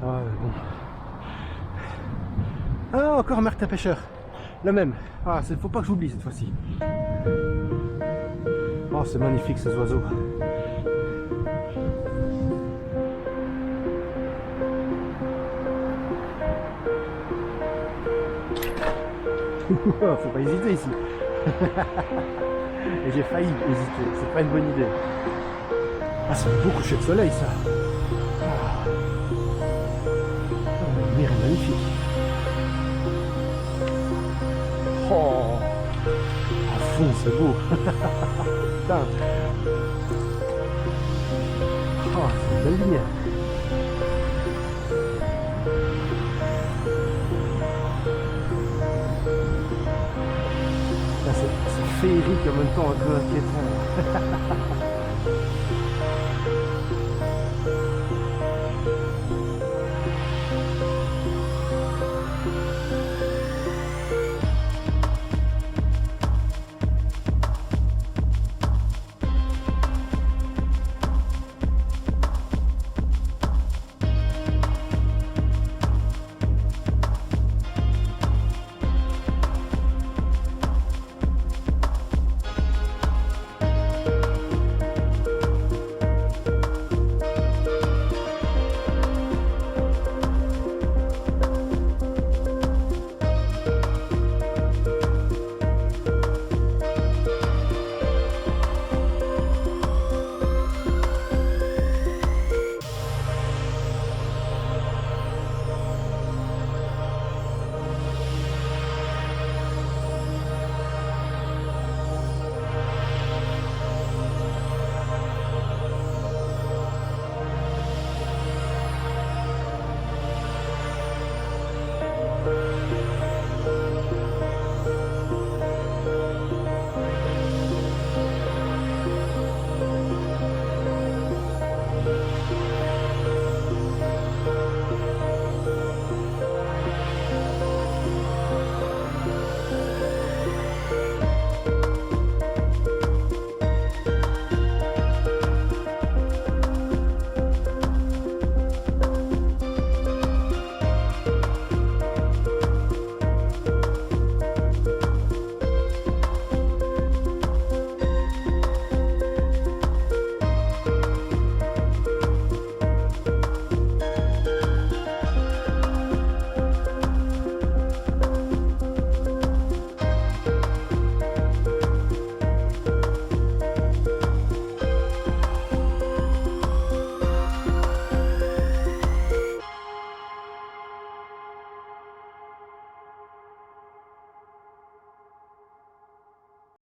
Ah, bon. Ah, encore Martin Pêcheur. Le même. Ah, faut pas que j'oublie cette fois-ci. Oh, c'est magnifique ces oiseaux. Faut pas hésiter ici. Et j'ai failli hésiter, c'est pas une bonne idée. Ah, c'est un beau coucher de soleil ça. Ah. La mer est magnifique. Oh, à fond, c'est beau. Putain. Oh, c'est une belle lumière. C'est féerique en même temps un peu inquiétant.